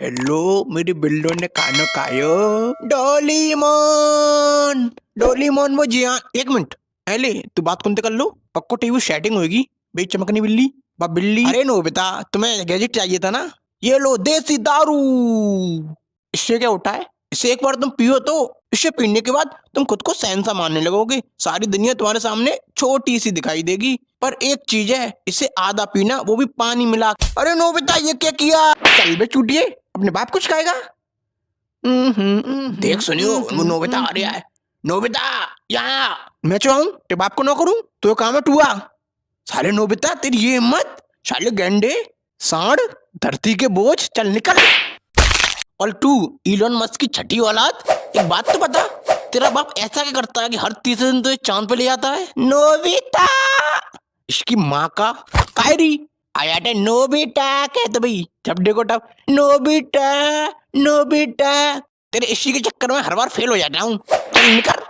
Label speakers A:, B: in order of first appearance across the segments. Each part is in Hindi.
A: हेलो मेरी बिल्लो ने खाना खायो। डोलीमोन डोलीमोन वो जी हाँ। एक मिनट पहले तू बात कौन कर लो। पक्को टीवी सेटिंग होगी। भाई चमकनी बिल्ली बा बिल्ली। अरे नो बेटा तुम्हें गैजेट चाहिए था ना। ये लो देसी दारू। इससे क्या होता है? इसे एक बार तुम पियो तो इसे पीने के बाद तुम खुद को शहंशाह मानने लगोगे। सारी दुनिया तुम्हारे सामने छोटी सी दिखाई देगी। पर एक चीज है, इसे आधा पीना, वो भी पानी मिला। अरे नो बेटा ये क्या किया? चल बे चूटिए, अपने बाप कुछ खाएगा। देख सुनियो वो नोबिता आ रहा है। नोबिता यहाँ मैं चाहूं ते बाप को ना करूं तो काम है टुआ। साले नोबिता तेरी ये हिम्मत। साले गेंडे सांड धरती के बोझ, चल निकल। और तू इलोन मस्क की छठी औलाद, एक बात तो बता, तेरा बाप ऐसा क्या करता है कि हर तीसरे दिन तो चांद पे ले जाता है? नोबिता इसकी माँ का कायरी आया था। नोबिता कहते भाई जब देखो तब नोबिता नोबिता। तेरे इसी के चक्कर में हर बार फेल हो जाता हूँ। चल निकल।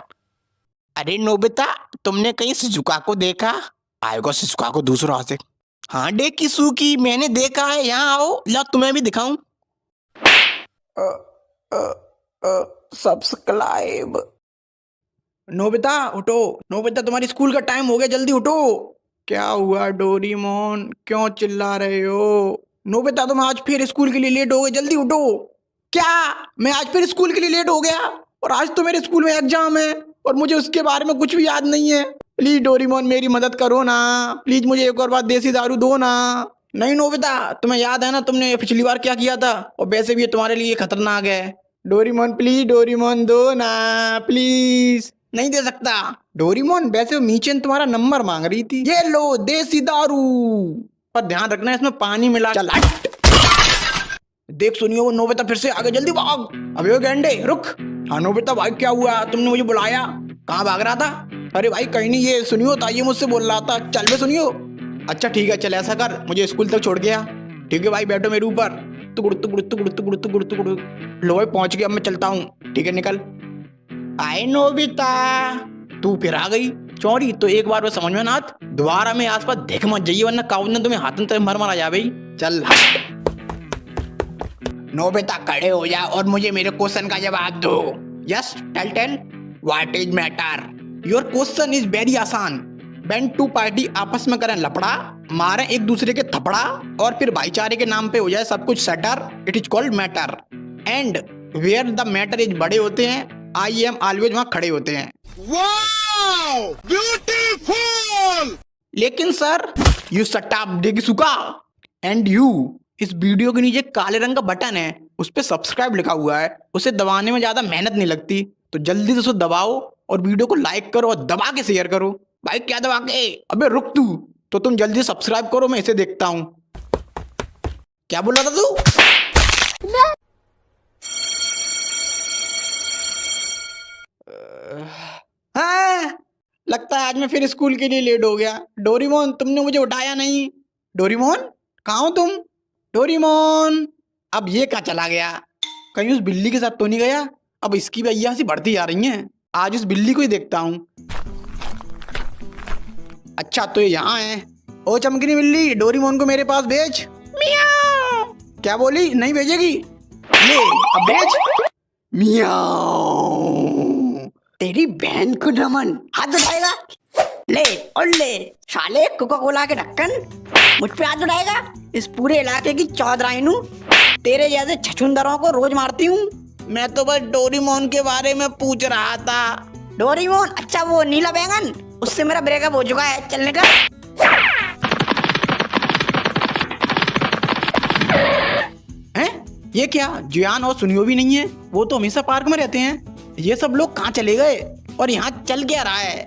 A: अरे नोबिता तुमने कहीं शिजुका को देखा? आएगा शिजुका को दूसरा से। हाँ देखी सूकी मैंने देखा है। यहाँ आओ ला तुम्हें भी दिखाऊं। सब्सक्राइब। नोबिता उठो। नोबिता तुम्हारी स्कूल का टाइम हो गया, जल्दी उठो। क्या हुआ डोरीमोन, क्यों चिल्ला रहे हो? नोबिता तुम आज फिर स्कूल के लिए लेट हो गए, जल्दी उठो। क्या मैं आज फिर स्कूल के लिए लेट हो गया? और आज तो मेरे स्कूल में एग्जाम है और मुझे उसके बारे में कुछ भी याद नहीं है। प्लीज डोरीमोन मेरी मदद करो ना, प्लीज मुझे एक और बार देसी दारू दो ना। नहीं नोबिता तुम्हें याद है ना तुमने पिछली बार क्या किया था, और वैसे भी ये तुम्हारे लिए खतरनाक है। डोरीमोन प्लीज, डोरीमोन दो ना प्लीज। नहीं दे सकता डोरीमोन, वैसे वो मीचेन तुम्हारा नंबर मांग रही थी। ये लो देसी दारू, पर ध्यान रखना इसमें पानी मिला। चल हट। देख सुनियो वो नोबिता फिर से आगे, जल्दी भाग। अबे ओ गेंडे रुक। हाँ नोबिता भाई क्या हुआ, तुमने मुझे बुलाया? कहाँ भाग रहा था? अरे भाई कहीं नहीं, ये सुनियो था, ये मुझसे बोल रहा था। चल बे सुनियो। अच्छा ठीक है चल ऐसा कर, मुझे स्कूल तक छोड़ गया। ठीक है भाई बैठो मेरे ऊपर। तुगुड़ तुगुड़ तुगुड़ तुगुड़ तुगुड़ तुगुड़। लो भाई पहुंच गया, अब मैं चलता हूँ। ठीक है निकल। आए नोबिता तू फिर आ गई चौड़ी, तो एक बार वो समझ में ना आत, दोबारा में आसपास देख मत जाइए वरना काऊ ने तुम्हें हाथ में मर आ जा भाई। चल नोबिता खड़े हो जा और मुझे मेरे क्वेश्चन का जवाब दो। Yes tell tell what is matter. Your question is very आसान। व्हेन टू पार्टी आपस में करें लफड़ा, मारे एक दूसरे के थपड़ा, और फिर भाईचारे के नाम पे हो जाए सब कुछ सटर, it is called matter. And where the matter is बड़े होते हैं, आई एम ऑलवेज वहां खड़े होते हैं। Wow beautiful. लेकिन सर यू शट अप देगी सुका। एंड यू इस वीडियो के नीचे काले रंग का बटन है, उस पे सब्सक्राइब लिखा हुआ है, उसे दबाने में ज्यादा मेहनत नहीं लगती, तो जल्दी से उसे दबाओ और वीडियो को लाइक करो और दबा के शेयर करो। भाई क्या दबा के? अबे रुक तू, तो तुम जल्दी सब्सक्राइब करो, मैं इसे देखता हूं। क्या बोल रहा था तू? हाँ लगता है आज मैं फिर स्कूल के लिए लेट हो गया। डोरीमोन तुमने मुझे उठाया नहीं। डोरीमोन कहाँ हो तुम? डोरीमोन अब ये कहाँ चला गया? कहीं उस बिल्ली के साथ तो नहीं गया? अब इसकी भी अय्यासी बढ़ती जा रही है, आज उस बिल्ली को ही देखता हूँ। अच्छा तो ये यहाँ है। ओ चमकनी बिल्ली डोरीमोन को मेरे पास भेज। मियाओ। क्या बोली? नहीं भेजेगी? ले अब भेज। मियाओ। तेरी बहन को नमन। हाथ उठाएगा? ले और ले साले कोका कोला के ढक्कन, मुझ पे हाथ उठाएगा? इस पूरे इलाके की चौधराइन हूँ, तेरे जैसे छछुंदरों को रोज मारती हूँ। मैं तो बस डोरीमोन के बारे में पूछ रहा था। डोरीमोन? अच्छा वो नीला बैंगन, उससे मेरा ब्रेकअप हो चुका है, चलने का। हैं? ये क्या जियान और सुनियो भी नहीं है? वो तो हमेशा पार्क में रहते हैं। ये सब लोग कहाँ चले गए और यहाँ चल क्या रहा है?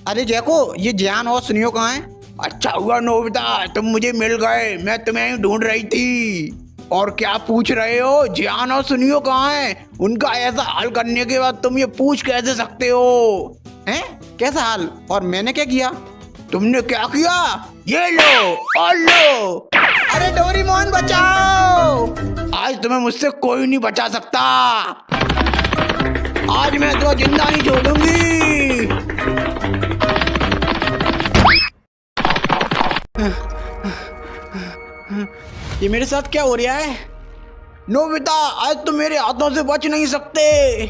A: अरे जैको ये जियान और सुनियो कहाँ हैं? अच्छा हुआ नोबिता तुम मुझे मिल गए, मैं तुम्हें ढूंढ रही थी। और क्या पूछ रहे हो? जियान और सुनियो कहाँ हैं? उनका ऐसा हाल करने के बाद तुम ये पूछ कैसे सकते हो? हैं? कैसा हाल? और मैंने क्या किया? तुमने क्या किया? ये लो और लो। अरे डोरीमोन बचाओ, आज तुम्हें मुझसे कोई नहीं बचा सकता। आज मैं तो जिंदा नहीं छोड़ूंगी। ये मेरे साथ क्या हो रहा है? नोबिता, आज तो मेरे हाथों से बच नहीं सकते।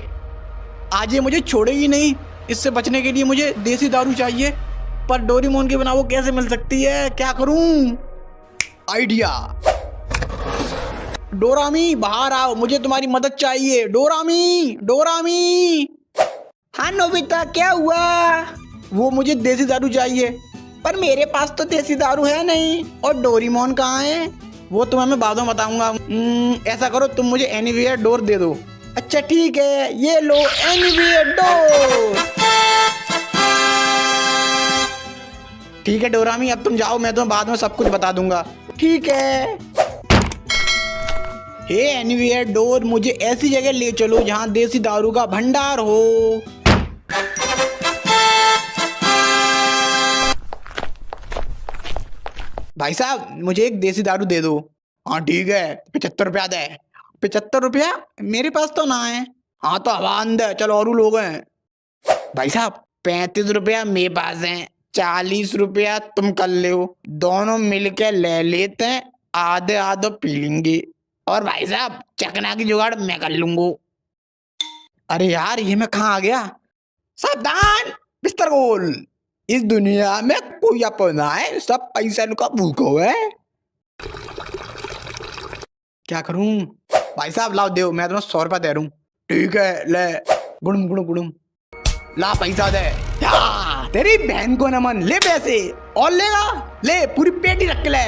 A: आज ये मुझे छोड़ेगी नहीं। इससे बचने के लिए मुझे देसी दारू चाहिए, पर डोरेमोन के बिना वो कैसे मिल सकती है? क्या करूं? आइडिया। डोरामी बाहर आओ, मुझे तुम्हारी मदद चाहिए। डोरामी, डोरामी। हाँ नोबिता, क्या हुआ? वो मुझे देसी दारू चाहिए, पर मेरे पास तो देसी दारू है नहीं। और डोरेमोन कहाँ है? वो तुम्हें मैं बाद में बताऊंगा। ऐसा करो, तुम मुझे एनीवेयर डोर दे दो। अच्छा ठीक है, ये लो एनीवेयर डोर। ठीक है डोरामी, अब तुम जाओ, मैं तुम्हें बाद में सब कुछ बता दूंगा। ठीक है। हे एनीवेयर डोर, मुझे ऐसी जगह ले चलो जहां देसी दारू का भंडार हो। भाई साहब, मुझे एक देसी दारू दे दो। हाँ ठीक है, 75 रुपया दे। 75 रुपया? मेरे पास तो ना है। हाँ तो हवा अंदर, चलो और लोग हैं। भाई साहब, 35 रुपया मेरे पास है, 40 रुपया तुम कर ले हो, दोनों मिलके ले लेते हैं, आधे आधे पी लेंगे। और भाई साहब, चकना की जुगाड़ मैं कर लूंगा। अरे यार, ये मैं कहाँ आ गया? सावधान, बिस्तर गोल। इस दुनिया में कोई अपना है, सब पैसा का भूखो है। क्या करूं? भाई साहब लाओ, दो, मैं तुम्हें 100 रुपया दे रहा हूं। ठीक है, ले। गुड़ुम गुड़ुम गुड़ुम। ला पैसा दे। या, तेरी बहन को नमन, ले पैसे। और लेगा? ले, पूरी पेटी रख के ले।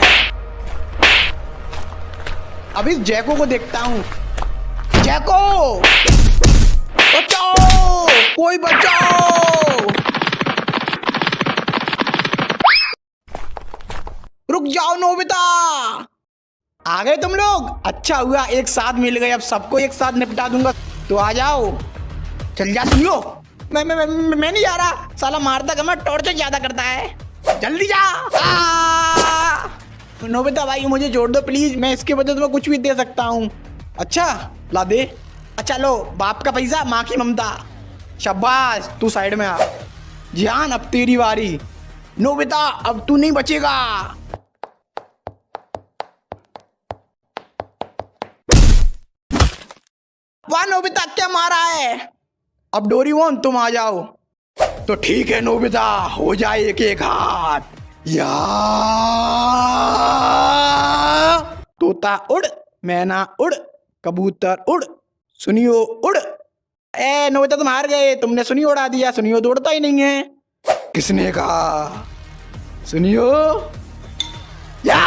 A: अब इस जैको को देखता हूँ। जैको, बचाओ, कोई बचाओ। रुक जाओ नोबिता। आ गए तुम लोग? अच्छा हुआ एक साथ मिल गए, अब सबको एक साथ निपटा दूंगा। तो आ जाओ। चल जा सुनियो। मैं नहीं जा रहा। साला मारता कम है, टॉर्चर ज्यादा करता है। जल्दी जा। नोबिता भाई, मुझे छोड़ दो प्लीज, मैं इसके बदले तुम्हें कुछ भी दे सकता हूँ। अच्छा ला दे। अच्छा लो, बाप का पैसा, माँ की ममता। शाबाश, तू साइड में आ। जियान, अब तेरी बारी। नोबिता, अब तू नहीं बचेगा। वाह नोबिता, क्या मारा है? अब डोरेमोन तुम आ जाओ। तो ठीक है नोबिता, हो जाए एक एक हाथ। या तोता उड़, मैना उड़, कबूतर उड़, सुनियो उड़। ए नोबिता, तुम हार गए, तुमने सुनियो उड़ा दिया। सुनियो तो उड़ता ही नहीं है। किसने कहा? सुनियो। या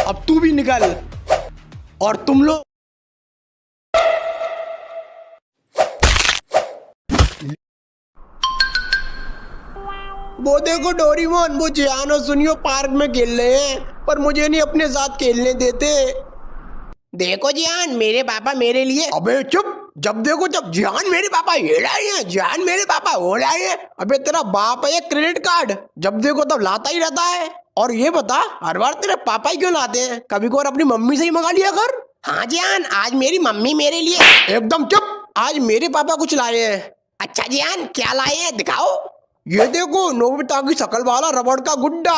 A: अब तू भी निकल। और तुम लोग वो देखो डोरेमोन, वो जियान और सुनियो पार्क में खेल रहे हैं, पर मुझे नहीं अपने साथ खेलने देते। देखो जियान, मेरे पापा मेरे लिए। अबे चुप, जब देखो जब जियान मेरे पापा ये लाए हैं, जियान मेरे पापा वो लाए हैं। अबे तेरा बाप है क्रेडिट कार्ड, जब देखो तब लाता ही रहता है। और ये बता, हर बार तेरे पापा ही क्यों लाते हैं? कभी को अपनी मम्मी से ही मंगा लिया कर। हाँ जियान, आज मेरी मम्मी मेरे लिए। एकदम चुप, आज मेरे पापा कुछ लाए हैं। अच्छा जियान, क्या लाए हैं, दिखाओ। ये देखो, नोबिता की शकल वाला रबड़ का गुड्डा।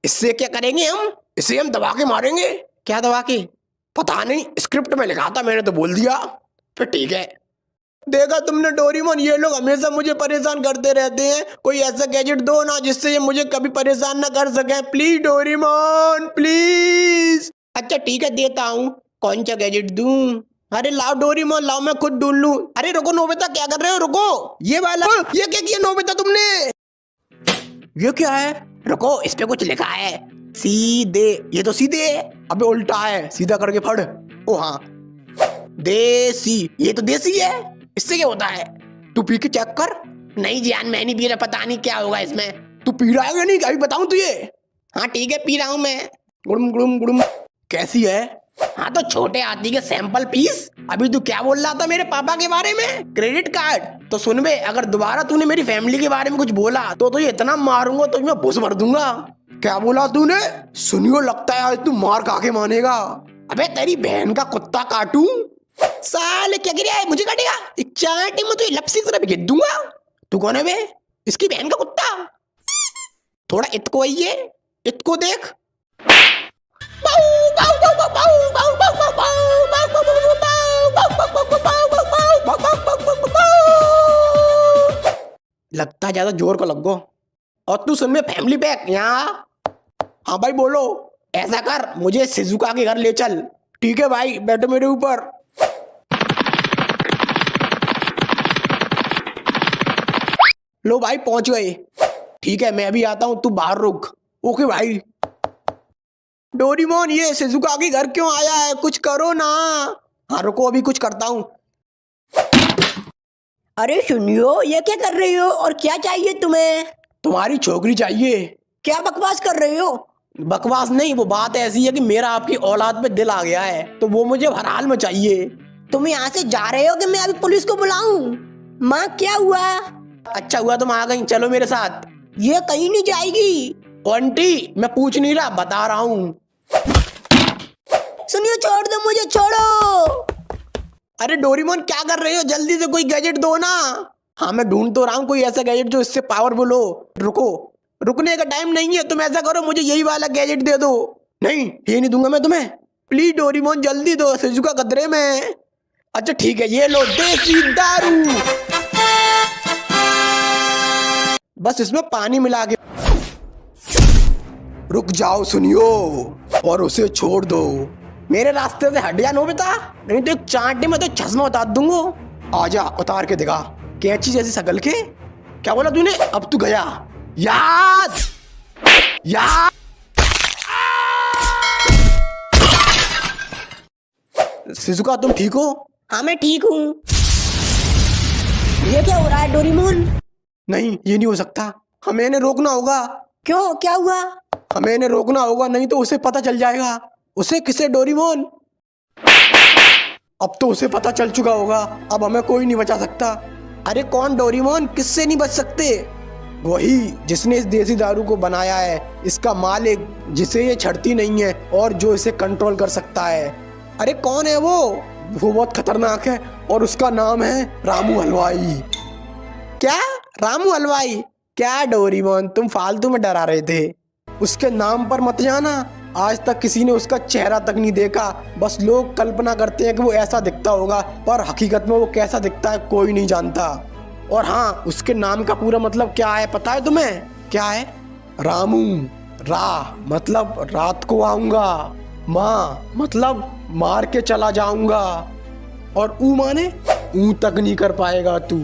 A: इससे क्या करेंगे हम? इसे हम दबा के मारेंगे। क्या दबा के? पता नहीं, स्क्रिप्ट में लिखा था, मैंने तो बोल दिया। फिर ठीक है। देखा तुमने डोरेमोन, ये लोग हमेशा मुझे परेशान करते रहते हैं। कोई ऐसा गैजेट दो ना जिससे ये मुझे कभी परेशान ना कर सके। Please Doraemon, please. अच्छा ठीक है, देता हूँ। कौन सा गैजेट दूं? अरे लाओ डोरेमोन, लाओ, मैं खुद ढूंढ लूं। अरे रुको नोबिता, क्या कर रहे हो? रुको, ये वाला। ये क्या किया नोबिता तुमने? ये क्या है? रुको, इस पे कुछ लिखा है, सीधे। ये तो सीधे है। अबे उल्टा है, सीधा करके फड़। ओ हाँ, देसी। ये तो देसी है, इससे क्या होता है? तू पी के चेक कर। नहीं जान, मैं नहीं पी रहा, पता नहीं क्या होगा इसमें। तू पी रहा है या नहीं, अभी बताऊं तुझे? हाँ ठीक है, पी रहा हूँ मैं। गुड़ुम गुड़ुम गुड़ुम। कैसी है? हाँ तो छोटे हाथी के सैंपल पीस। अभी तू क्या बोल रहा था मेरे पापा के बारे में? Credit card. तो सुन बे, अगर दोबारा तूने मेरी फैमिली के बारे में कुछ बोला तो तुझे इतना मारूंगा तो मैं भूस भर दूंगा। क्या बोला तूने? सुनियो, लगता है आज तू मार खा के मानेगा। अबे तेरी बहन का कुत्ता काटूं? साले क्या गिरा है, मुझे काटेगा? चाटे में तो लपसी तरह भेज दूंगा। तू कौन है बे?
B: इसकी बहन का कुत्ता, थोड़ा इतको आइए, इतको देख। लगता है ज्यादा जोर को लग गो। और तू सुन में फैमिली पैक यहाँ। हाँ भाई बोलो। ऐसा कर, मुझे शिजुका के घर ले चल। ठीक है भाई, बैठो मेरे ऊपर। लो भाई पहुंच गए। ठीक है मैं अभी आता हूं, तू बाहर रुक। ओके भाई। डोरेमोन ये शिजुका के घर क्यों आया है, कुछ करो ना। हाँ रुको, अभी कुछ करता हूँ।
C: अरे सुनियो, ये क्या कर रही हो और क्या चाहिए तुम्हें?
B: तुम्हारी छोकरी चाहिए।
C: क्या बकवास कर रही हो?
B: बकवास नहीं, वो बात ऐसी है कि मेरा आपकी औलाद पे दिल आ गया है, तो वो मुझे हर हाल में चाहिए।
C: तुम यहाँ से जा रहे हो कि मैं अभी पुलिस को बुलाऊं? माँ क्या हुआ?
B: अच्छा हुआ तुम आ गई, चलो मेरे साथ।
C: ये कहीं नहीं जाएगी।
B: आंटी मैं पूछ नहीं रहा, बता रहा हूँ।
C: सुनियो छोड़ दो मुझे, छोड़ो।
B: अरे डोरेमोन क्या कर रहे हो, जल्दी से कोई गैजेट दो ना। हाँ मैं ढूंढ तो रहा हूँ कोई ऐसा गैजेट जो इससे पावरफुल हो। रुको, रुकने का टाइम नहीं है, तुम ऐसा करो मुझे यही वाला गैजेट दे दो। नहीं ये नहीं दूंगा मैं तुम्हें, प्लीज डोरेमोन जल्दी दो, शिजुका खतरे में। अच्छा ठीक है, ये लो देसी दारू। बस इसमें पानी मिला के। रुक जाओ सुनियो, और उसे छोड़ दो। मेरे रास्ते से हट जा नोबिता, नहीं तो एक चांटे में तो चश्मा उतार दूंगा। आजा उतार के दिखा, कैंची जैसी शकल के। क्या बोला तूने, अब तू गया। याद याद। शिजुका तुम ठीक हो?
C: हाँ मैं ठीक हूँ। ये क्या हो रहा है डोरेमोन?
B: नहीं ये नहीं हो सकता, हमें इन्हें रोकना होगा।
C: क्यों, क्या हुआ?
B: हमें इन्हें रोकना होगा, नहीं तो उसे पता चल जाएगा। उसे किसे डोरेमोन? अब तो उसे पता चल चुका होगा, अब हमें कोई नहीं बचा सकता। अरे कौन डोरेमोन, किससे नहीं बच सकते? वही जिसने इस देसी दारू को बनाया है, इसका मालिक जिसे ये छड़ती नहीं है और जो इसे कंट्रोल कर सकता है। अरे कौन है वो बहुत खतरनाक है और उसका नाम है रामू हलवाई। क्या रामू हलवाई? क्या डोरेमोन तुम फालतू में डरा रहे थे, उसके नाम पर मत जाना। आज तक किसी ने उसका चेहरा तक नहीं देखा, बस लोग कल्पना करते हैं कि वो ऐसा दिखता होगा, पर हकीकत में वो कैसा दिखता है कोई नहीं जानता। और हाँ, उसके नाम का पूरा मतलब क्या है पता है तुम्हें? क्या है? रामू। रा मतलब रात को आऊंगा, माँ मतलब मार के चला जाऊंगा, और ऊ माने ऊ तक नहीं कर पाएगा तू।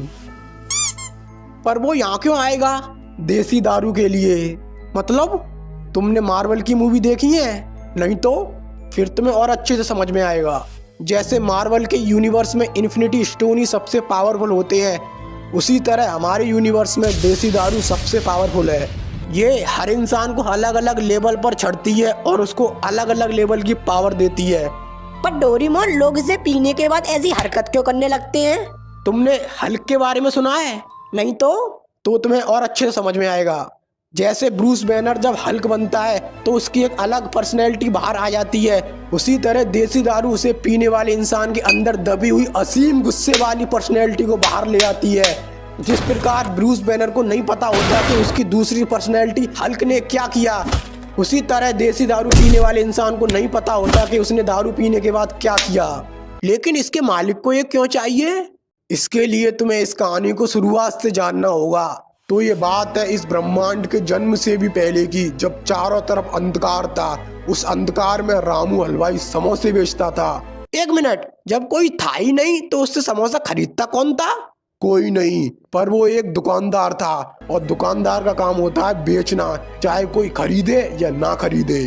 B: पर वो यहाँ क्यों आएगा? देसी दारू के लिए। मतलब तुमने मार्वल की मूवी देखी है? नहीं तो फिर तुम्हें और अच्छे से समझ में आएगा। जैसे मार्वल के यूनिवर्स में इन्फिनिटी स्टोन ही सबसे पावरफुल होते हैं, उसी तरह हमारे यूनिवर्स में देसी दारू सबसे पावरफुल है। ये हर इंसान को अलग अलग लेवल पर चढ़ती है और उसको अलग अलग लेवल की पावर देती है।
C: पर डोरेमोन लोग इसे पीने के बाद ऐसी हरकत क्यों करने लगते हैं?
B: तुमने हल्क के बारे में सुना है?
C: नहीं तो
B: तुम्हें और अच्छे से समझ में आएगा। जैसे ब्रूस बैनर जब हल्क बनता है तो उसकी एक अलग पर्सनैलिटी बाहर आ जाती है, उसी तरह देसी दारू उसे पीने वाले इंसान के अंदर दबी हुई असीम गुस्से वाली पर्सनैलिटी को बाहर ले आती है। जिस प्रकार ब्रूस बैनर को नहीं पता होता कि उसकी दूसरी पर्सनैलिटी हल्क ने क्या किया, उसी तरह देसी दारू पीने वाले इंसान को नहीं पता होता कि उसने दारू पीने के बाद क्या किया। लेकिन इसके मालिक को ये क्यों चाहिए? इसके लिए तुम्हें इस कहानी को शुरुआत से जानना होगा। तो ये बात है इस ब्रह्मांड के जन्म से भी पहले की, जब चारों तरफ अंधकार था। उस अंधकार में रामू हलवाई समोसे बेचता था। एक मिनट, जब कोई था ही नहीं तो उससे समोसा खरीदता कौन था? कोई नहीं, पर वो एक दुकानदार था, और दुकानदार का काम होता है बेचना, चाहे कोई खरीदे या ना खरीदे।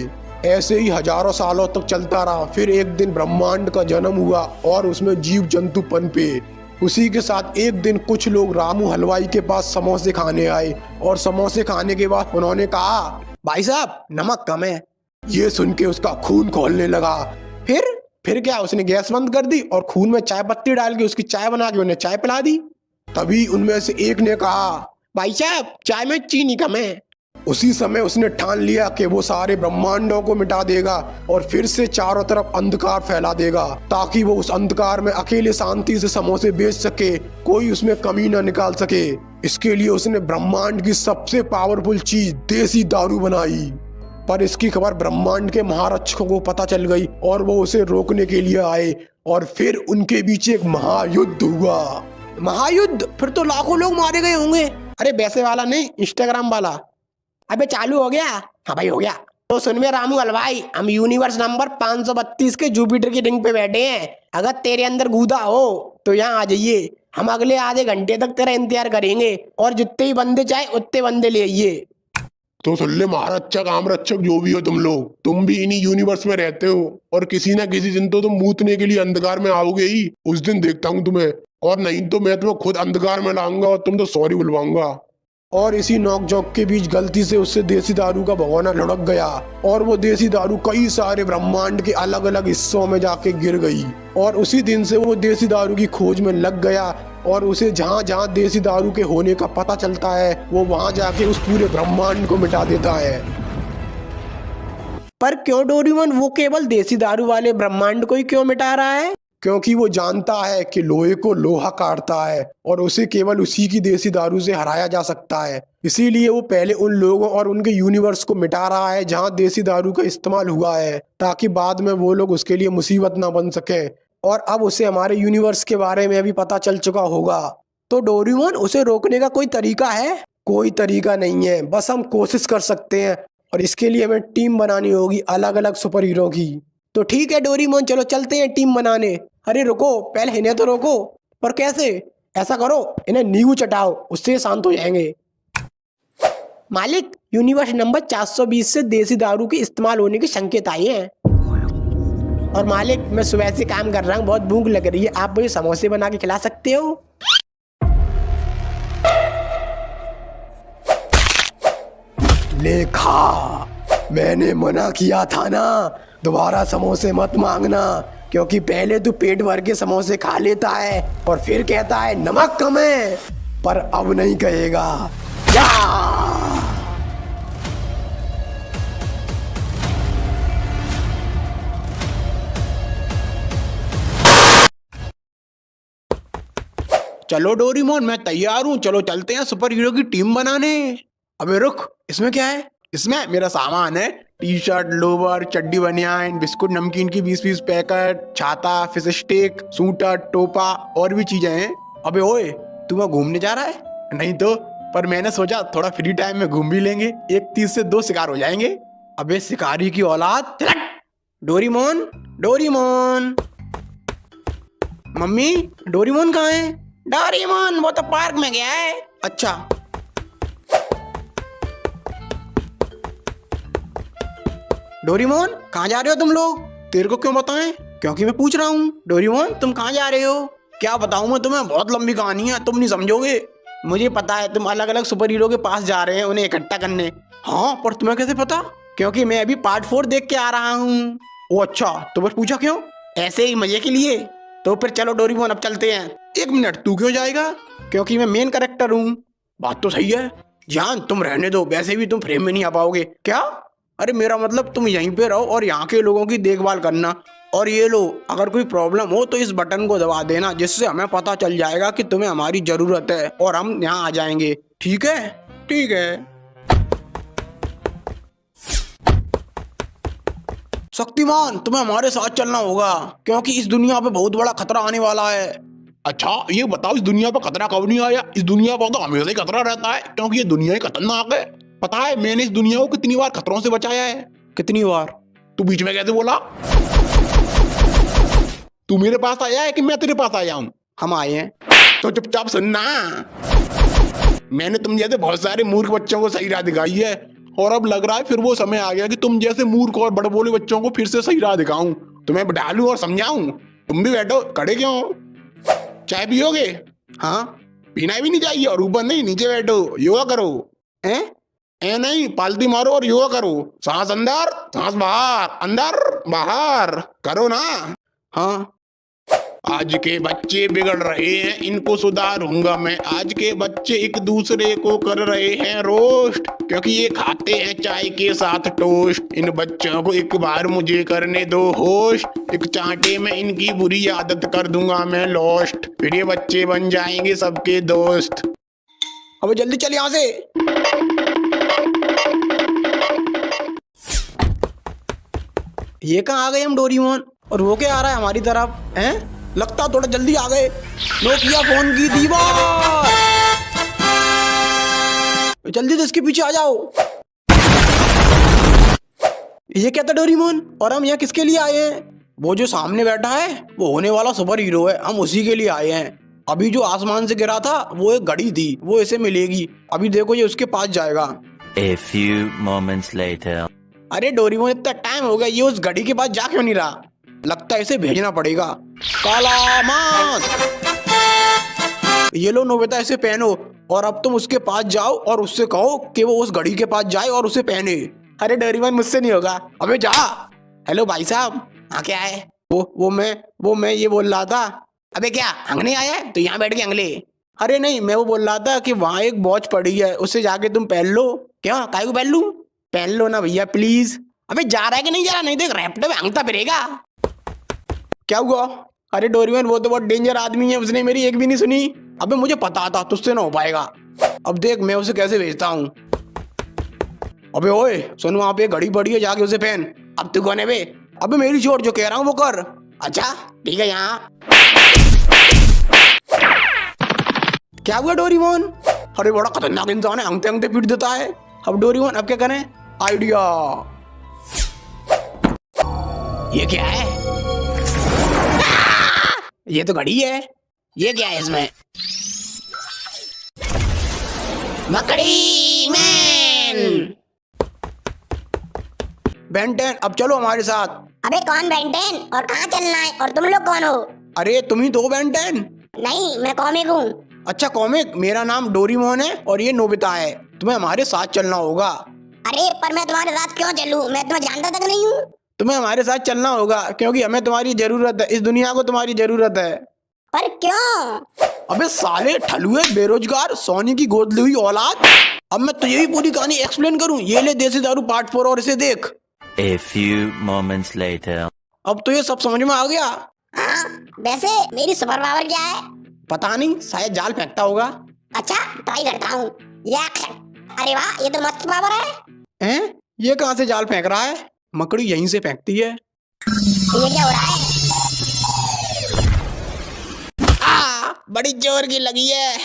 B: ऐसे ही हजारों सालों तक चलता रहा। फिर एक दिन ब्रह्मांड का जन्म हुआ और उसमें जीव जंतु पनपे। उसी के साथ एक दिन कुछ लोग रामू हलवाई के पास समोसे खाने आए, और समोसे खाने के बाद उन्होंने कहा, भाई साहब नमक कम है। ये सुन के उसका खून खौलने लगा। फिर क्या, उसने गैस बंद कर दी और खून में चाय पत्ती डाल के उसकी चाय बना के उन्हें चाय पिला दी। तभी उनमें से एक ने कहा, भाई साहब चाय में चीनी कम है। उसी समय उसने ठान लिया कि वो सारे ब्रह्मांडों को मिटा देगा और फिर से चारों तरफ अंधकार फैला देगा, ताकि वो उस अंधकार में अकेले शांति से समोसे बेच सके, कोई उसमें कमी न निकाल सके। इसके लिए उसने ब्रह्मांड की सबसे पावरफुल चीज देसी दारू बनाई। पर इसकी खबर ब्रह्मांड के महारक्षकों को पता चल गई और वो उसे रोकने के लिए आए और फिर उनके बीच एक महायुद्ध हुआ।
A: महायुद्ध? फिर तो लाखों लोग मारे गए होंगे।
B: अरे वैसे वाला नहीं, इंस्टाग्राम वाला।
C: अबे चालू हो गया?
B: हाँ भाई हो गया।
C: तो सुन में रामू हलवाई, हम यूनिवर्स नंबर 532 के जुपिटर की रिंग पे बैठे हैं। अगर तेरे अंदर गूदा हो तो यहाँ आ जाइए। हम अगले आधे घंटे तक तेरा इंतजार करेंगे और जितने ही बंदे चाहे उतने बंदे ले आइए।
D: तो सुन ले महारक्षक आमरक्षक जो भी हो तुम लोग, तुम भी इन्हीं यूनिवर्स में रहते हो और किसी ना किसी दिन तो तुम मूतने के लिए अंधकार में आओगे ही। उस दिन देखता हूँ तुम्हें, और नहीं तो मैं तुम्हें खुद अंधकार में लाऊंगा और तुम तो सॉरी बुलवाऊंगा।
B: और इसी नोक झोंक के बीच गलती से उससे देसी दारू का भगोना लुढ़क गया और वो देसी दारू कई सारे ब्रह्मांड के अलग अलग हिस्सों में जाके गिर गई। और उसी दिन से वो देसी दारू की खोज में लग गया और उसे जहाँ जहाँ देसी दारू के होने का पता चलता है वो वहाँ जाके उस पूरे ब्रह्मांड को मिटा देता है।
C: पर क्यों डोरेमोन, वो केवल देसी दारू वाले ब्रह्मांड को ही क्यों मिटा रहा है?
B: क्योंकि वो जानता है कि लोहे को लोहा काटता है और उसे केवल उसी की देसी दारू से हराया जा सकता है। इसीलिए वो पहले उन लोगों और उनके यूनिवर्स को मिटा रहा है जहाँ देसी दारू का इस्तेमाल हुआ है, ताकि बाद में वो लोग उसके लिए मुसीबत ना बन सके। और अब उसे हमारे यूनिवर्स के बारे में भी पता चल चुका होगा।
C: तो डोरेमोन, उसे रोकने का कोई तरीका है?
B: कोई तरीका नहीं है, बस हम कोशिश कर सकते हैं और इसके लिए हमें टीम बनानी होगी अलग अलग सुपर हीरो की।
C: तो ठीक है डोरेमोन, चलो चलते हैं टीम बनाने।
B: अरे रुको, पहले इन्हें तो रोको।
C: पर कैसे?
B: ऐसा करो, इन्हें नींबू चटाओ, उससे शांत हो जाएंगे।
C: मालिक, यूनिवर्स नंबर 420 से देसी दारू के इस्तेमाल होने के संकेत आए हैं। और मालिक, मैं सुबह से काम कर रहा हूँ, बहुत भूख लग रही है, आप मुझे समोसे बना के खिला सकते हो?
B: लेखा, मैंने मना किया था ना, दोबारा समोसे मत मांगना, क्योंकि पहले तू पेट भर के समोसे खा लेता है और फिर कहता है नमक कम है, पर अब नहीं कहेगा। या!
A: चलो डोरेमोन, मैं तैयार हूँ, चलो चलते हैं सुपर हीरो की टीम बनाने। अबे रुक, इसमें क्या है? इसमें मेरा सामान है, टी शर्ट, लोवर, चड्डी, बनियान, बिस्कुट, नमकीन की 20-20 पैकेट, छाता, फिश स्टिक, सूटर, टोपा और भी चीजें हैं। अबे ओए, तू वहाँ घूमने जा रहा है? नहीं तो, पर मैंने सोचा थोड़ा फ्री टाइम में घूम भी लेंगे, एक तीर से 2 शिकार हो जाएंगे। अबे शिकारी की औलाद, डोरेमोन, डोरेमोन, मम्मी, डोरेमोन कहाँ है?
C: डोरेमोन वो तो पार्क में गया है।
A: अच्छा, डोरेमोन कहाँ जा रहे हो तुम लोग? तेरे को क्यों बताएं? क्योंकि मैं पूछ रहा हूँ। डोरेमोन तुम कहाँ जा रहे हो? क्या बताऊँ मैं तुम्हें, बहुत लंबी कहानी है, तुम नहीं समझोगे। मुझे पता है तुम अलग अलग सुपर हीरो के पास जा रहे हैं उन्हें इकट्ठा करने। हाँ, पर तुम्हें कैसे पता? क्योंकि मैं अभी पार्ट 4 देख के आ रहा हूँ। ओ अच्छा, तो बस पूछा क्यों? ऐसे ही मजे के लिए। तो फिर चलो डोरेमोन, अब चलते हैं। 1 मिनट, तू क्यों जाएगा? क्योंकि मैं मेन कैरेक्टर हूँ। बात तो सही है जान, तुम रहने दो, वैसे भी तुम फ्रेम में नहीं आ पाओगे। क्या? अरे मेरा मतलब तुम यहीं पे रहो और यहाँ के लोगों की देखभाल करना। और ये लो, अगर कोई प्रॉब्लम हो तो इस बटन को दबा देना, जिससे हमें पता चल जाएगा कि तुम्हें हमारी जरूरत है और हम यहाँ आ जाएंगे। ठीक है? ठीक है। शक्तिमान, तुम्हें हमारे साथ चलना होगा, क्योंकि इस दुनिया पे बहुत बड़ा खतरा आने वाला है।
D: अच्छा ये बताओ, इस दुनिया पर खतरा कब नहीं आया? इस दुनिया पर तो हमेशा ही खतरा रहता है, क्योंकि ये दुनिया ही खतरनाक है। पता है मैंने इस दुनिया को कितनी बार खतरों से बचाया है?
A: कितनी बार?
D: तू बीच में कैसे बोला? तू मेरे पास आया है कि मैं तेरे पास आया हूँ?
A: हम आए हैं।
D: तो चुपचाप सुनना, मैंने तुम जैसे बहुत सारे मूर्ख बच्चों को सही राह दिखाई है, और अब लग रहा है फिर वो समय आ गया कि तुम जैसे मूर्ख और बड़बोले बच्चों को फिर से सही राह दिखाऊं, तुम्हें डालूं और समझाऊं। तुम भी बैठो, खड़े क्यों? चाय पियोगे?
A: हाँ।
D: पीना भी नहीं चाहिए, और ऊपर नहीं, नीचे बैठो, योगा करो। ए नहीं, पालती मारो और योगा करो। सांस अंदर, सांस बाहर, अंदर बाहर करो ना।
A: हाँ।
D: आज के बच्चे बिगड़ रहे हैं, इनको सुधारूंगा मैं। आज के बच्चे एक दूसरे को कर रहे हैं रोस्ट, क्योंकि ये खाते हैं चाय के साथ टोस्ट। इन बच्चों को एक बार मुझे करने दो होस्ट, एक चांटे में इनकी बुरी आदत कर दूंगा मैं लॉस्ट, फिर ये बच्चे बन जाएंगे सबके दोस्त।
A: अब जल्दी चल यहाँ से। ये कहाँ आ गए हम डोरीमोन, और वो क्या आ रहा है हमारी तरफ हैं? लगता थोड़ा जल्दी आ गए। नोकिया फोन की दीवार, जल्दी से इसके पीछे आ जाओ। ये क्या था डोरीमोन, और हम यहाँ किसके लिए आए हैं? वो जो सामने बैठा है वो होने वाला सुपर हीरो है, हम उसी के लिए आए हैं। अभी जो आसमान से गिरा था वो एक घड़ी थी, वो इसे मिलेगी। अभी देखो ये उसके पास जाएगा।
E: A few moments later.
A: अरे डोरीमोन इतना टाइम हो गया, ये उस घड़ी के पास जा क्यों नहीं रहा? लगता है इसे भेजना पड़ेगा। काला मास्क, ये लो नोबिता, इसे पहनो और अब तुम उसके पास जाओ और उससे कहो कि वो उस घड़ी के पास जाए और उसे पहने। अरे डोरीमोन मुझसे नहीं होगा, अबे जा। हेलो भाई साहब। हाँ क्या है? वो मैं ये बोल रहा था। अबे क्या अंगने आया है तो यहाँ बैठ के अंगले? अरे नहीं, मैं वो बोल रहा था कि वहाँ एक वॉच पड़ी है, उससे जाके तुम पहन लो। क्यों, काहे को पहन लूं? पहन लो ना भैया प्लीज। अबे जा रहा है कि नहीं जा रहा? नहीं देख रैप्टो में अंगता फिरेगा। क्या हुआ? अरे डोरीमोन वो तो बहुत डेंजर आदमी है, उसने मेरी एक भी नहीं सुनी। अबे मुझे पता था तुझसे ना हो पाएगा। अब देख मैं उसे कैसे भेजता हूँ। अबे ओए सुन, वहाँ पे घड़ी पड़ी है, जाके उसे पहन। अब तू कौन है बे? अबे मेरी चोट, जो कह रहा हूँ वो कर। अच्छा ठीक है। यहाँ क्या हुआ डोरीमोन? अरे बड़ा खतरनाक इंसान है, अंगते अंगते पीट देता है। अब डोरीमोन अब क्या करें? आइडिया। ये क्या है? ये तो घड़ी है। ये क्या है इसमें? मकड़ी मैन। बेन 10 अब चलो हमारे साथ।
F: अबे कौन बेन 10 और कहाँ चलना है, और तुम लोग कौन हो?
A: अरे तुम ही तो बेन 10।
F: नहीं मैं कॉमिक हूँ।
A: अच्छा कॉमिक, मेरा नाम डोरीमोन है और ये नोबिता है। तुम्हें हमारे साथ चलना होगा।
F: अरे पर मैं तुम्हारे साथ क्यों चलूं, मैं तुम्हें जानता तक नहीं हूँ।
A: तुम्हें हमारे साथ चलना होगा क्योंकि हमें तुम्हारी जरूरत है, इस दुनिया को तुम्हारी जरूरत है।
F: पर क्यों?
A: अबे साले ठलुए बेरोजगार सोनी की गोद ली हुई औलाद। अब मैं तुझे भी पूरी कहानी एक्सप्लेन करूं? ये ले देसी दारू पार्ट 4 और इसे देख।
E: A few moments later.
A: अब तो ये सब समझ में आ गया।
F: हाँ वैसे मेरी सुपर पावर क्या है?
A: पता नहीं, शायद जाल फेंकता होगा।
F: अच्छा ट्राई करता हूँ। अरे वाह, ये तो मस्त पावर है।
A: हैं? ये कहाँ से जाल फेंक रहा है? मकड़ी यहीं से फेंकती है।
F: ये क्या हो रहा है?
C: बड़ी जोर की लगी है।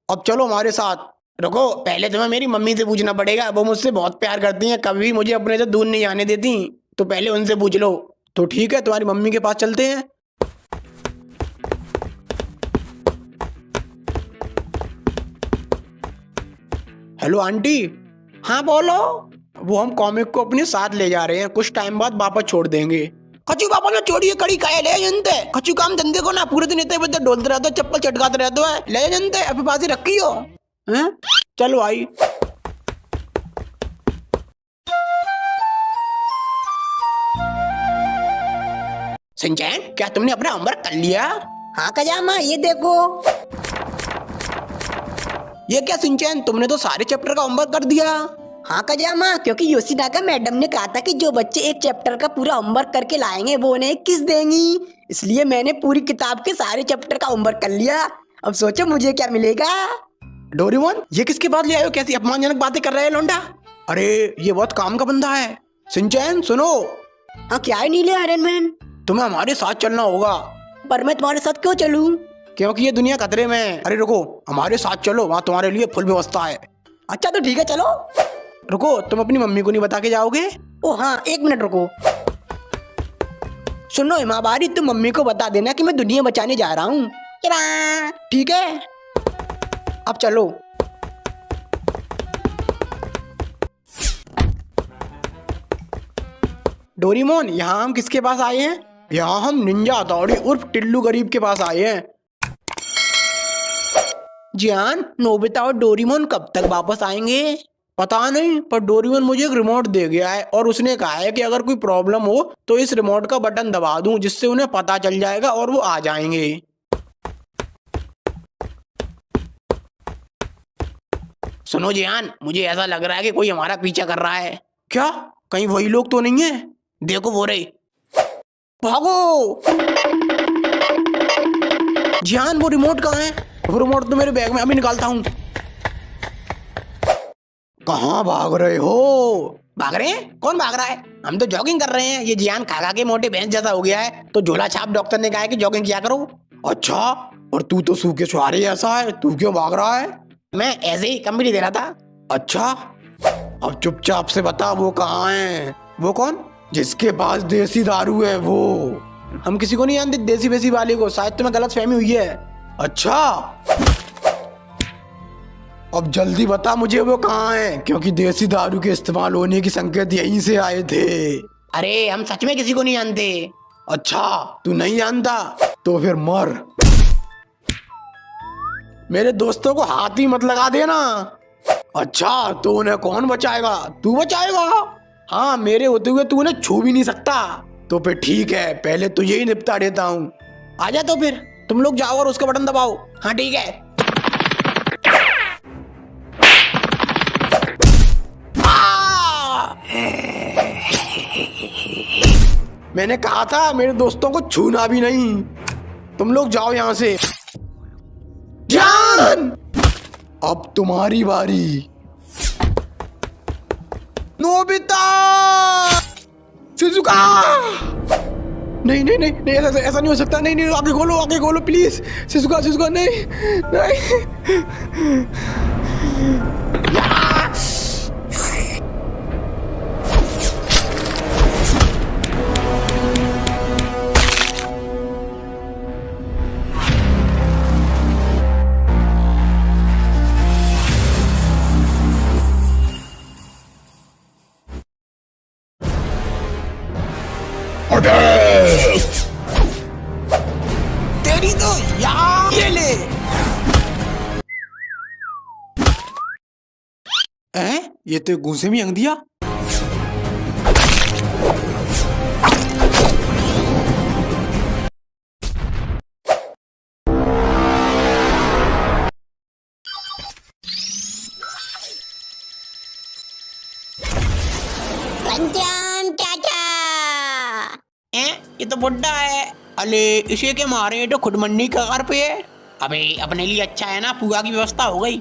A: अब चलो हमारे साथ।
C: रुको, पहले तुम्हें मेरी मम्मी से पूछना पड़ेगा, वो मुझसे बहुत प्यार करती हैं, कभी मुझे अपने से दूर नहीं आने देती, तो पहले उनसे पूछ लो।
A: तो ठीक है, तुम्हारी मम्मी के पास चलते हैं। Hello aunty.
C: हाँ बोलो।
A: वो हम कॉमिक को अपने साथ ले जा रहे हैं, कुछ टाइम बाद वापस छोड़ देंगे।
C: कचू पापा ने छोड़िए, कड़ी खाए ले जनते कचू काम धंधे को ना, पूरे दिन इतने बदले डोलते रहते हो, चप्पल चटकाते रहते हो, ले जनते अपने पास ही रखी हो।
A: हैं? चलो आई।
C: सिंचैन क्या तुमने अपना होमवर्क कर लिया?
F: हाँ कजामा ये देखो।
C: ये क्या सिंचैन, तुमने तो सारे चैप्टर का होमवर्क कर दिया।
F: हाँ कजामा, क्योंकि योशिनाका मैडम ने कहा था कि जो बच्चे एक चैप्टर का पूरा होमवर्क करके लाएंगे वो उन्हें किस देंगी, इसलिए मैंने पूरी किताब के सारे चैप्टर का होमवर्क कर लिया। अब सोचो मुझे क्या मिलेगा।
A: डोरीमोन ये किसके पास ले आए हो? कैसी अपमानजनक बातें कर रहे हैं लोंडा। अरे ये बहुत काम का बंदा है। सिंचैन सुनो।
F: हाँ क्या है नीले आयरन मैन?
A: तुम्हें हमारे साथ चलना होगा।
F: पर मैं तुम्हारे साथ क्यों चलूं?
A: क्योंकि ये दुनिया खतरे में है। अरे रुको, हमारे साथ चलो, वहाँ तुम्हारे लिए फुल व्यवस्था है।
F: अच्छा तो ठीक है चलो।
A: रुको, तुम अपनी मम्मी को नहीं बता के जाओगे?
F: ओ हाँ एक मिनट रुको। सुनो हिमाबारी, तुम मम्मी को बता देना कि मैं दुनिया बचाने जा रहा हूँ। ठीक है अब चलो।
A: डोरीमोन यहाँ हम किसके पास आए हैं? यहाँ हम निंजा हथौड़ी उर्फ टिल्लू गरीब के पास आए हैं।
C: जियान, नोबिता और डोरीमोन कब तक वापस आएंगे?
A: पता नहीं, पर डोरीमोन मुझे एक रिमोट दे गया है और उसने कहा है कि अगर कोई प्रॉब्लम हो तो इस रिमोट का बटन दबा दूं, जिससे उन्हें पता चल जाएगा और वो आ जाएंगे।
C: सुनो जियान, मुझे ऐसा लग रहा है कि कोई हमारा पीछा कर रहा है।
A: क्या? कहीं वही लोग तो नहीं है?
C: देखो वो रहे।
A: भागो। जियान वो रिमोट कहाँ है? वो रिमोट तो मेरे बैग में, अभी निकालता हूँ।
B: कहाँ भाग रहे हो?
C: भाग रहे हैं? कौन भाग रहा है? हम तो जॉगिंग कर रहे हैं। ये जियान खा खा के मोटे भैंस जैसा हो गया है, तो झोला छाप डॉक्टर ने कहा है कि जॉगिंग किया करो।
B: अच्छा, और तू तो सूखे छुहारे ऐसा है, तू क्यों भाग रहा है?
C: मैं ऐसे ही कंपनी दे रहा था।
B: अच्छा, अब चुपचाप से बता वो कहाँ है?
C: वो कौन?
B: जिसके पास देसी दारू है वो।
C: हम किसी को नहीं जानते देसी वेसी वाले को, शायद तुम्हें गलत फहमी हुई है।
B: अच्छा, अब जल्दी बता मुझे वो कहाँ है, क्योंकि देसी दारू के इस्तेमाल होने की संकेत यहीं से आए थे।
C: अरे हम सच में किसी को नहीं जानते।
B: अच्छा, तू नहीं जानता तो फिर मर। मेरे दोस्तों को हाथ ही मत लगा देना। अच्छा, तो उन्हें कौन बचाएगा? तू बचाएगा? हाँ, मेरे होते हुए तू उन्हें छू भी नहीं सकता। तो फिर ठीक है, पहले तुझे ही निपटा देता हूँ।
C: आजा तो फिर तुम लोग जाओ और उसका बटन दबाओ। हाँ ठीक है।
B: मैंने कहा था मेरे दोस्तों को छूना भी नहीं। तुम लोग जाओ यहाँ से। जान, अब तुम्हारी बारी। Nobita, Shizuka. नहीं नहीं नहीं नहीं, ऐसा नहीं हो सकता। नहीं नहीं, आगे खोलो प्लीज। शिजुका शिजुका, नहीं नहीं।
C: तेरी तो यार, ये ले।
B: ये तो घूसे में अंग दिया।
F: पंचाम चाचा।
C: ये तो बुड्ढा है। अले इसे के मारे तो खुद मंडी कगार पे है। अबे अपने लिए अच्छा है ना, पूजा की व्यवस्था हो गई।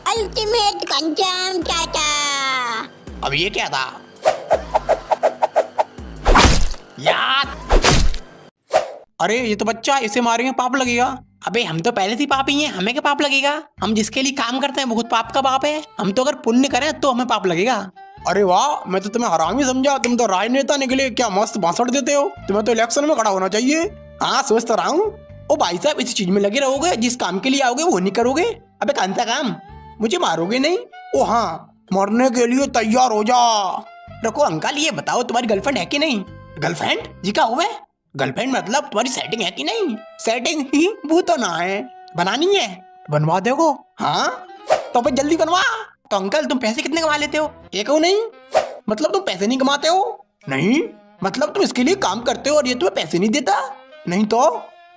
F: अल्टीमेट पंचाम चाचा।
C: अब ये क्या था यार? अरे ये तो बच्चा, इसे मारेंगे पाप लगेगा। अबे हम तो पहले से ही पापी हैं, हमें क्या पाप लगेगा? हम जिसके लिए काम करते हैं वो खुद पाप का बाप है। हम तो अगर पुण्य करें तो हमें पाप लगेगा।
B: अरे वाह, मैं तो तुम्हें हरामी समझा, तुम तो राजनेता निकले। क्या मस्त भाषण देते हो। तुम्हें तो इलेक्शन में खड़ा होना चाहिए।
C: हाँ सोच तो रहा हूँ। ओ भाई साहब, इस चीज में लगे रहोगे, जिस काम के लिए आओगे वो नहीं करोगे। अबे कौन सा काम? मुझे मारोगे नहीं?
B: ओ हाँ, मरने के लिए तैयार हो जा।
C: रुको अंकल, ये बताओ तुम्हारी गर्लफ्रेंड है कि नहीं? गर्लफ्रेंड जी का हुआ? गर्लफ्रेंड मतलब तुम्हारी सेटिंग है कि नहीं? सेटिंग ही वो तो ना है। बनानी है?
B: बनवा दोगे?
C: हाँ तो फिर जल्दी बनवा। तो अंकल तुम पैसे कितने कमा लेते हो? एक हो नहीं? मतलब तुम पैसे नहीं कमाते हो?
B: नहीं।
C: मतलब तुम इसके लिए काम करते हो और ये तुम्हें पैसे नहीं देता?
B: नहीं तो?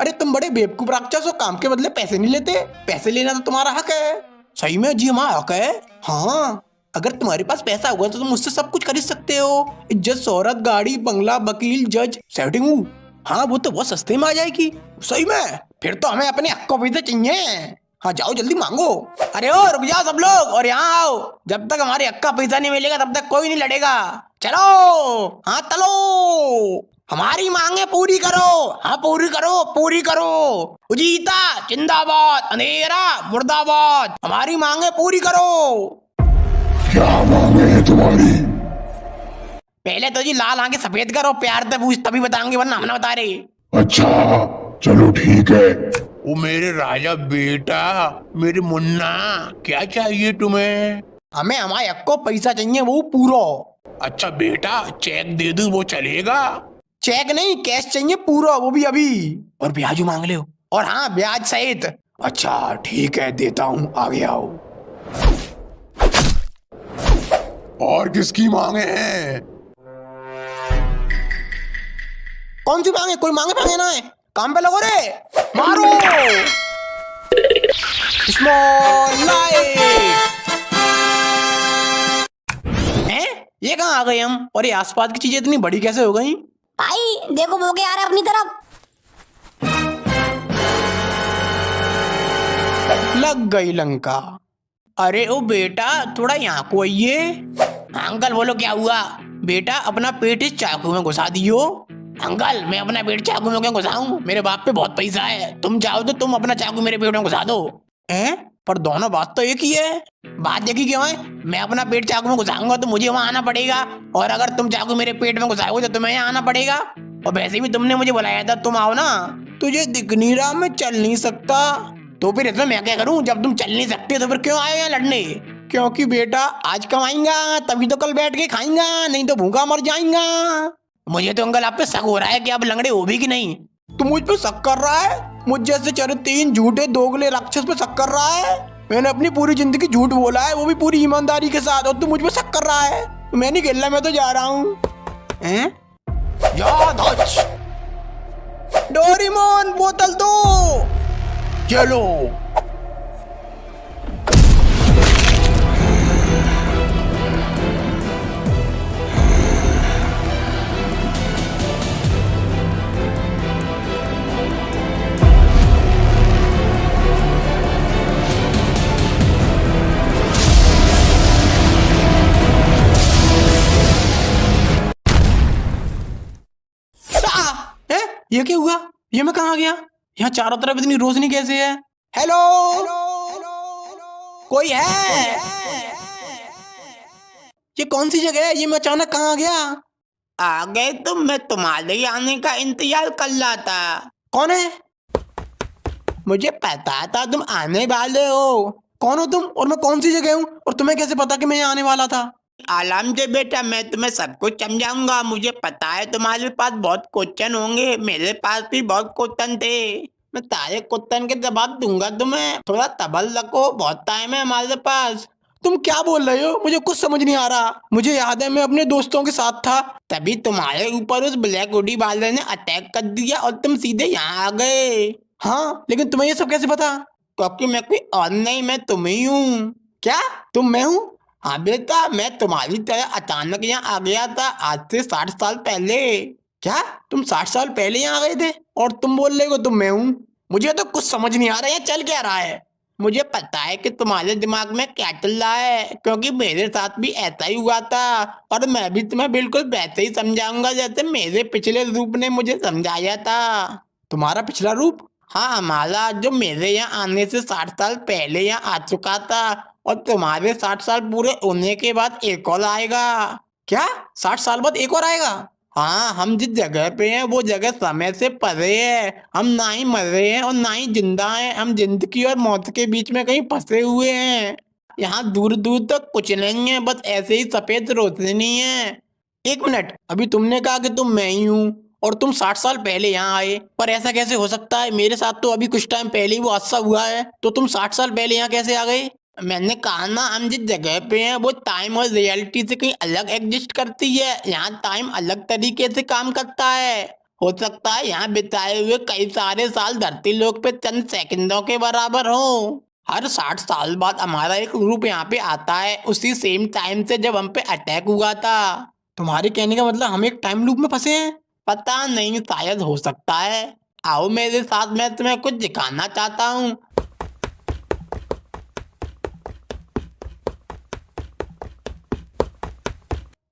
C: अरे तुम बड़े बेवकूफ राक्षस हो, काम के बदले पैसे नहीं लेते। पैसे लेना तो तुम्हारा हक है।
B: सही में जी, हमारा हक है।
C: हाँ, अगर तुम्हारे पास पैसा होगा तो तुम मुझसे सब कुछ खरीद सकते हो। इज्जत, शोहरत, गाड़ी, बंगला, वकील, जज, सेटिंग हूँ। हाँ वो तो बहुत सस्ते में आ जाएगी।
B: सही में?
C: फिर तो हमें अपने हक को पैसे चाहिए। हाँ जाओ जल्दी मांगो। अरे ओ रुक जाओ सब लोग और यहाँ आओ। जब तक हमारे हक का पैसा नहीं मिलेगा तब तक कोई नहीं लड़ेगा। चलो हाँ चलो, हमारी मांगे पूरी करो। हाँ पूरी करो, पूरी करो। उजीता जिंदाबाद, अंधेरा मुर्दाबाद। हमारी मांगे पूरी करो।
D: क्या मांगे है तुम्हारी?
C: पहले तो जी लाल आंखें सफेद करो, प्यार से पूछ तभी बताएंगे, वरना हम ना बता रहे।
D: अच्छा चलो ठीक है। ओ मेरे राजा बेटा, मेरे मुन्ना, क्या चाहिए तुम्हें?
C: हमें हमारे हक को पैसा चाहिए, वो पूरा।
D: अच्छा बेटा, चेक दे दूं वो चलेगा?
C: चेक नहीं, कैश चाहिए पूरा, वो भी अभी। और ब्याज मांग ले। और हाँ ब्याज सहित।
B: अच्छा ठीक है, देता हूँ, आगे आओ।
D: और किसकी मांगे हैं?
C: कौन सी मांगे? कोई मांगे मांगे ना है। काम पे लगो रे, मारो। Small light. हैं? ये कहाँ आ गए हम? और ये आसपास की चीजें इतनी बड़ी कैसे हो गई?
F: भाई देखो वो क्या आ रहा है अपनी तरफ।
C: लग गई लंका। अरे ओ बेटा, थोड़ा यहाँ को आइए। अंकल बोलो क्या हुआ? बेटा अपना पेट इस चाकू में घुसा दियो। अंकल मैं अपना पेट चाकू में क्यों घुसाऊं? मेरे बाप पे बहुत पैसा है, तुम चाहो तो तुम अपना चाकू मेरे पेट में घुसा दो। हैं? पर दोनों बात तो एक ही है। बात देखी क्यों है? मैं अपना पेट चाकू में घुसाऊंगा तो मुझे वहां आना पड़ेगा, और अगर तुम चाकू मेरे पेट में घुसाओगे तो तुम्हें यहाँ आना पड़ेगा। और वैसे भी तुमने मुझे बुलाया था, तुम आओ ना। तुझे दिख नहीं रहा मैं चल नहीं सकता? तो फिर इसमें मैं क्या करूं? जब तुम चल नहीं सकते तो फिर क्यों आए यहाँ लड़ने? क्योंकि बेटा आज कमाएंगा तभी तो कल बैठ के खाएंगा, नहीं तो भूखा मर जाएंगा। मुझे तो अंकल आप पे शक हो रहा है कि आप लंगड़े हो भी कि नहीं। तू मुझ पे शक कर रहा है? मुझ जैसे चरित्रहीन झूठे दोगले राक्षस पे शक कर रहा है? मैंने अपनी पूरी जिंदगी झूठ बोला है, वो भी पूरी ईमानदारी के साथ, और तू मुझ पे शक कर रहा है? मैं नहीं खेलना, मैं तो जा रहा हूँ। डोरेमोन बोतल दो। चलो। ये क्या हुआ? ये मैं कहाँ गया? यहाँ चारों तरफ इतनी रोशनी कैसे है? हेलो, कोई है? ये कौन सी जगह है? ये मैं अचानक कहाँ गया? आ गए तुम? मैं तुम्हारे आने का इंतजार कर रहा था। कौन है? मुझे पता था तुम आने वाले हो। कौन हो तुम, और मैं कौन सी जगह हूँ, और तुम्हें कैसे पता कि मैं यहाँ आने वाला था? आराम से बेटा, मैं तुम्हें सब कुछ समझाऊंगा। मुझे पता है तुम्हारे पास बहुत क्वेश्चन होंगे, मेरे पास भी बहुत क्वेश्चन थे। मैं सारे क्वेश्चन के जवाब दूंगा तुम्हें, थोड़ा तबल रखो, बहुत टाइम है हमारे पास। तुम क्या बोल रहे हो? मुझे कुछ समझ नहीं आ रहा। मुझे याद है मैं अपने दोस्तों के साथ था, तभी तुम्हारे ऊपर उस ब्लैक हुडी वाले ने अटैक कर दिया और तुम सीधे यहाँ आ गए। हाँ, लेकिन तुम्हें ये सब कैसे पता? क्योंकि मैं कोई और नहीं, मैं तुम ही हूँ। क्या तुम मैं हूँ? हाँ बेटा, मैं तुम्हारी तरह अचानक यहाँ आ गया था आज से 60 साल पहले। क्या तुम 60 साल पहले यहाँ आ गए थे, और तुम बोल रहे हो तुम मैं हूँ? मुझे तो कुछ समझ नहीं आ रहा है चल क्या रहा है। मुझे पता है कि तुम्हारे दिमाग में क्या चल रहा है, क्योंकि मेरे साथ भी ऐसा ही हुआ था, और मैं भी तुम्हें बिल्कुल वैसे ही समझाऊंगा जैसे मेरे पिछले रूप ने मुझे समझाया था। तुम्हारा पिछला रूप? हाँ, हमारा, जो मेरे यहाँ आने से 60 साल पहले यहाँ आ चुका था, और तुम्हारे 60 साल पूरे होने के बाद एक और आएगा। क्या 60 साल बाद एक और आएगा? हाँ, हम जिस जगह पे हैं वो जगह समय से परे है। हम ना ही मर रहे हैं और ना ही जिंदा हैं, हम जिंदगी और मौत के बीच में कहीं फंसे हुए हैं। यहाँ दूर दूर तक कुछ नहीं है, बस ऐसे ही सफेद रोशनी है। एक मिनट, अभी तुमने कहा कि तुम मैं ही हूँ और तुम 60 साल पहले यहाँ आए, पर ऐसा कैसे हो सकता है? मेरे साथ तो अभी कुछ टाइम पहले ही वो हादसा हुआ है, तो तुम 60 साल पहले यहाँ कैसे आ गए? मैंने कहा ना, हम जिस जगह पे हैं वो टाइम और रियलिटी से कहीं अलग एग्जिस्ट करती है। यहाँ टाइम अलग तरीके से काम करता है। हो सकता है यहाँ बिताए हुए कई सारे साल धरती लोक पे चंद सेकंडों के बराबर हो। हर 60 साल बाद हमारा एक ग्रुप यहाँ पे आता है, उसी सेम टाइम से जब हम पे अटैक हुआ था। तुम्हारे कहने का मतलब हम एक टाइम लूप में फंसे हैं? पता नहीं, शायद हो सकता है। आओ मेरे साथ, मैं तुम्हें कुछ दिखाना चाहता हूँ।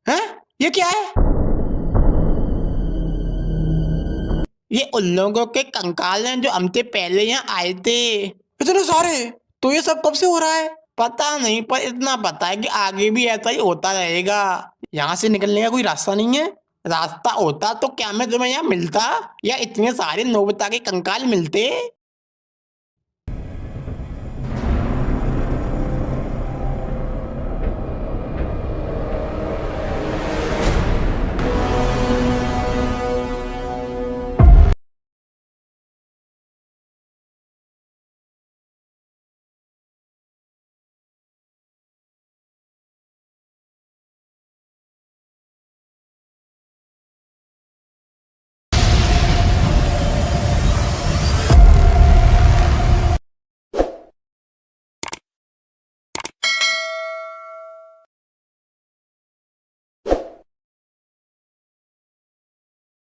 C: हैं? ये क्या है? ये उन लोगों के कंकाल हैं जो हमसे पहले यहाँ आए थे। इतने सारे? तो ये सब कब से हो रहा है? पता नहीं, पर इतना पता है कि आगे भी ऐसा ही होता रहेगा। यहाँ से निकलने का कोई रास्ता नहीं है? रास्ता होता तो क्या मैं तुम्हें यहाँ मिलता, या इतने सारे नोबिता के कंकाल मिलते?